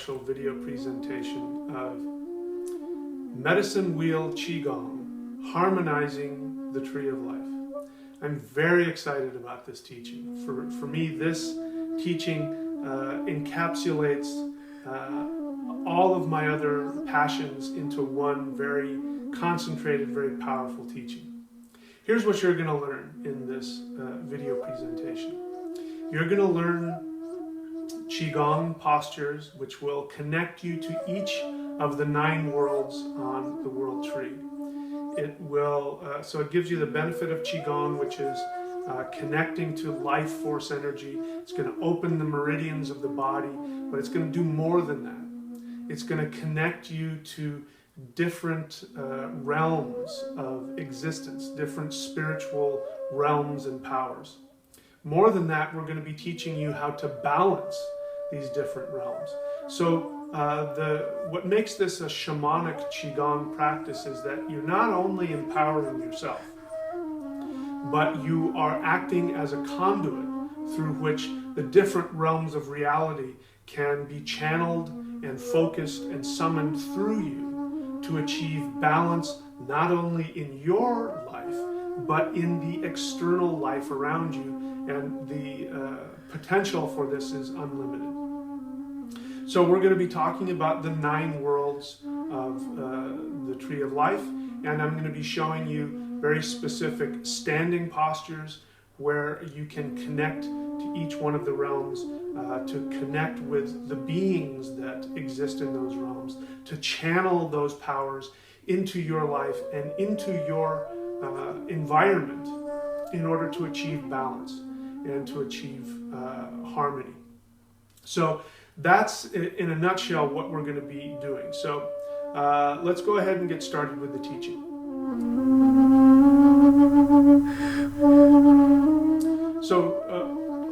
special video presentation of Medicine Wheel Qigong, Harmonizing the Tree of Life. I'm very excited about this teaching. For me, this teaching encapsulates all of my other passions into one very concentrated, very powerful teaching. Here's what you're going to learn in this video presentation. You're going to learn Qigong postures which will connect you to each of the 9 worlds on the world tree. It will, so it gives you the benefit of Qigong, which is connecting to life force energy. It's going to open the meridians of the body, but it's going to do more than that. It's going to connect you to different realms of existence, different spiritual realms and powers. More than that, we're going to be teaching you how to balance these different realms. So what makes this a shamanic Qigong practice is that you're not only empowering yourself, but you are acting as a conduit through which the different realms of reality can be channeled and focused and summoned through you to achieve balance not only in your life, but in the external life around you, and the potential for this is unlimited. So we're going to be talking about the 9 worlds of the Tree of Life, and I'm going to be showing you very specific standing postures where you can connect to each one of the realms, to connect with the beings that exist in those realms, to channel those powers into your life and into your environment in order to achieve balance and to achieve harmony. So that's, in a nutshell, what we're going to be doing. So let's go ahead and get started with the teaching. So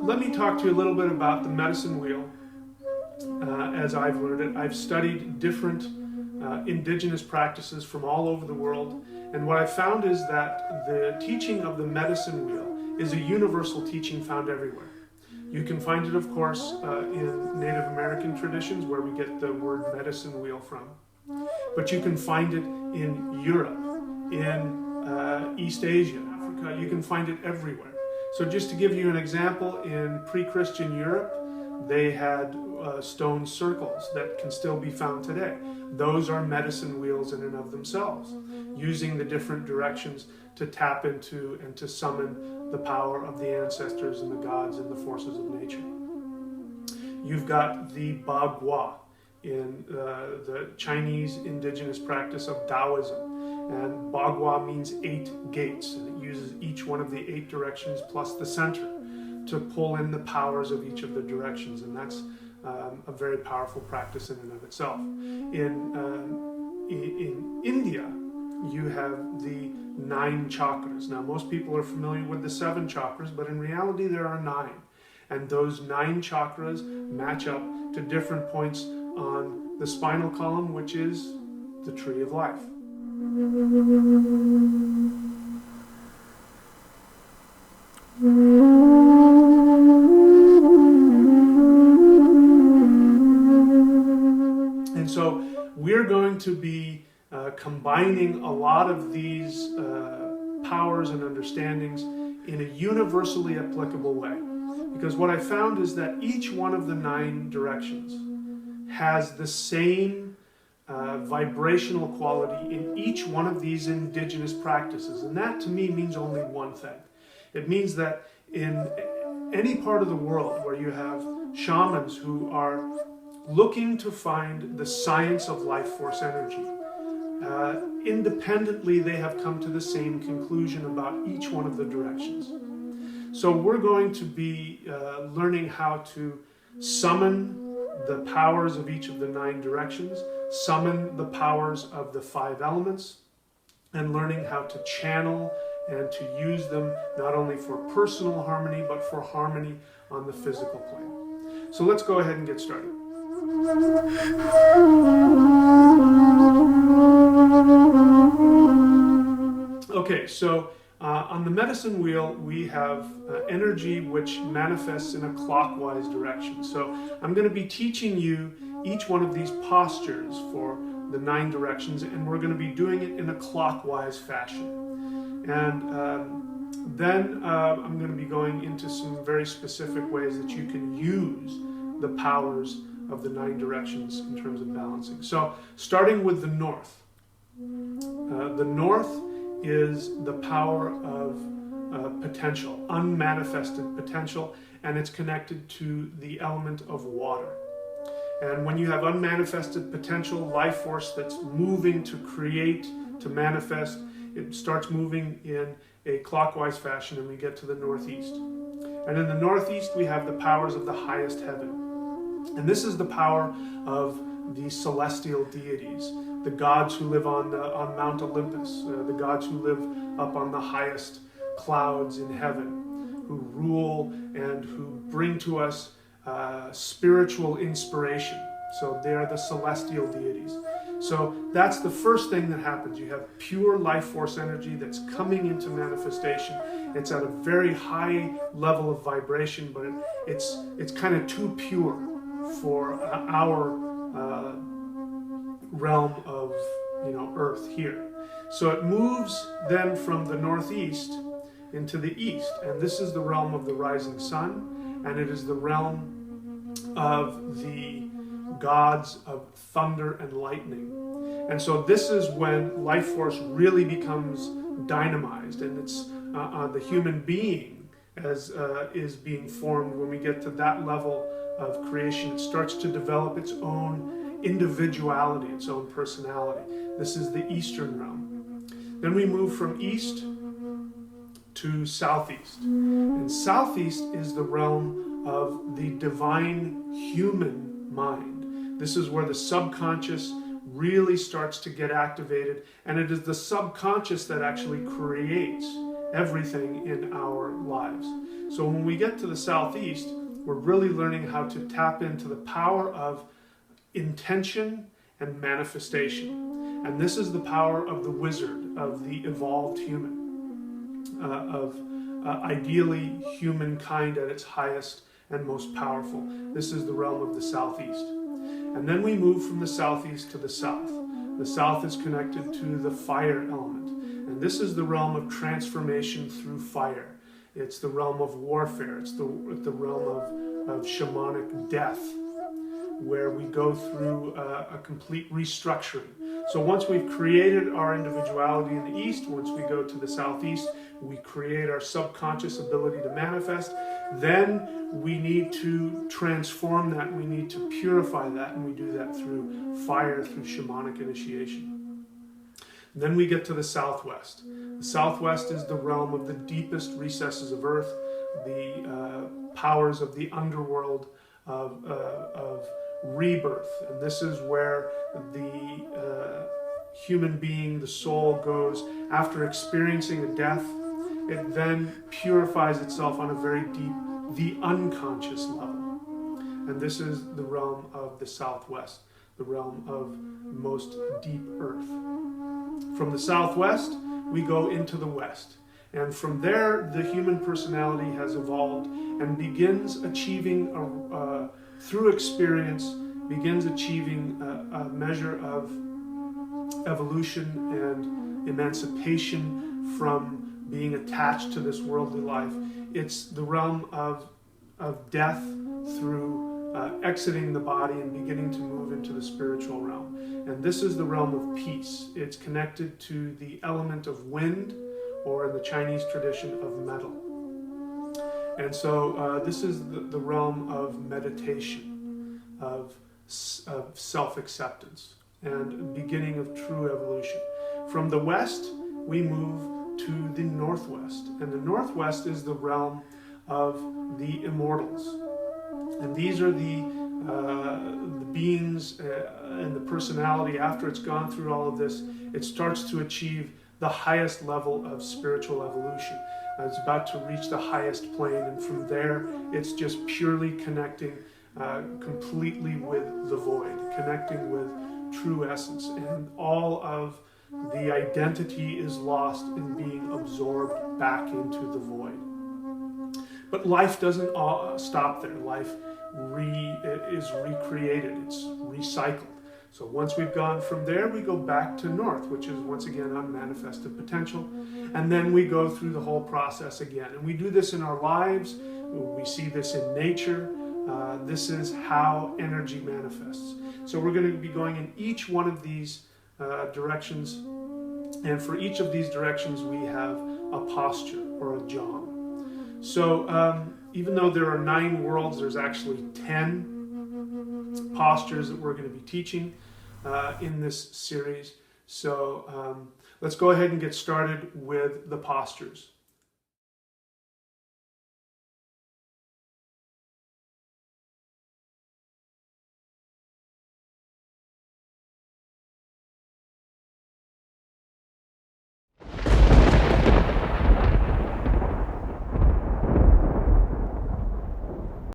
let me talk to you a little bit about the medicine wheel as I've learned it. I've studied different indigenous practices from all over the world, and what I found is that the teaching of the medicine wheel is a universal teaching found everywhere. You can find it, of course, in Native American traditions, where we get the word medicine wheel from. But you can find it in Europe, in East Asia, Africa. You can find it everywhere. So just to give you an example, in pre-Christian Europe, they had stone circles that can still be found today. Those are medicine wheels in and of themselves, using the different directions to tap into and to summon the power of the ancestors and the gods and the forces of nature. You've got the Bagua in the Chinese indigenous practice of Taoism. And Bagua means 8 gates, and it uses each one of the 8 directions plus the center to pull in the powers of each of the directions, and that's a very powerful practice in and of itself. In India, you have the 9 chakras. Now, most people are familiar with the 7 chakras, but in reality there are 9. And those 9 chakras match up to different points on the spinal column, which is the Tree of Life. And so we're going to be combining a lot of these powers and understandings in a universally applicable way. Because what I found is that each one of the 9 directions has the same vibrational quality in each one of these indigenous practices. And that to me means only one thing. It means that in any part of the world where you have shamans who are looking to find the science of life force energy, independently they have come to the same conclusion about each one of the directions. So we're going to be learning how to summon the powers of each of the 9 directions, summon the powers of the 5 elements, and learning how to channel and to use them not only for personal harmony, but for harmony on the physical plane. So let's go ahead and get started. Okay, so on the medicine wheel, we have energy which manifests in a clockwise direction. So I'm going to be teaching you each one of these postures for the 9 directions, and we're going to be doing it in a clockwise fashion. And then I'm going to be going into some very specific ways that you can use the powers of the 9 directions in terms of balancing. So starting with the north. The north is the power of potential, unmanifested potential, and it's connected to the element of water. And when you have unmanifested potential, life force that's moving to create, to manifest, it starts moving in a clockwise fashion, and we get to the northeast. And in the northeast, we have the powers of the highest heaven. And this is the power of the celestial deities, the gods who live on Mount Olympus, the gods who live up on the highest clouds in heaven, who rule and who bring to us spiritual inspiration. So they're the celestial deities. So that's the first thing that happens. You have pure life force energy that's coming into manifestation. It's at a very high level of vibration, but it's kind of too pure for our realm of Earth here. So it moves then from the northeast into the east, and this is the realm of the rising sun, and it is the realm of the gods of thunder and lightning. And so this is when life force really becomes dynamized, and it's the human being as is being formed. When we get to that level of creation, it starts to develop its own individuality, its own personality. This is the eastern realm. Then we move from east to southeast. And southeast is the realm of the divine human mind. This is where the subconscious really starts to get activated, and it is the subconscious that actually creates everything in our lives. So when we get to the southeast, we're really learning how to tap into the power of intention and manifestation. And this is the power of the wizard, of the evolved human, of ideally humankind at its highest and most powerful. This is the realm of the southeast. And then we move from the southeast to the south. The south is connected to the fire element. And this is the realm of transformation through fire. It's the realm of warfare. It's the realm of shamanic death, where we go through a complete restructuring. So once we've created our individuality in the east, once we go to the southeast, we create our subconscious ability to manifest. Then we need to transform that, we need to purify that, and we do that through fire, through shamanic initiation. Then we get to the southwest. The southwest is the realm of the deepest recesses of earth, the powers of the underworld, of rebirth. And this is where the human being, the soul, goes after experiencing a death. It then purifies itself on a very deep, the unconscious level. And this is the realm of the southwest, the realm of most deep earth. From the southwest, we go into the west. And from there, the human personality has evolved and begins achieving, through experience, begins achieving a measure of evolution and emancipation from being attached to this worldly life. It's the realm of death through exiting the body and beginning to move into the spiritual realm. And this is the realm of peace. It's connected to the element of wind, or in the Chinese tradition, of metal. And so this is the realm of meditation, of self-acceptance, and beginning of true evolution. From the west, we move to the northwest. And the northwest is the realm of the immortals. And these are the beings and the personality. After it's gone through all of this, it starts to achieve the highest level of spiritual evolution. It's about to reach the highest plane, and from there, it's just purely connecting completely with the void, connecting with true essence, and all of the identity is lost in being absorbed back into the void. But life doesn't stop there. Life is recreated, it's recycled. So once we've gone from there, we go back to north, which is once again unmanifested potential. And then we go through the whole process again. And we do this in our lives. We see this in nature. This is how energy manifests. So we're going to be going in each one of these directions. And for each of these directions, we have a posture or a jhana. So even though there are 9 worlds, there's actually 10 postures that we're going to be teaching in this series. So let's go ahead and get started with the postures.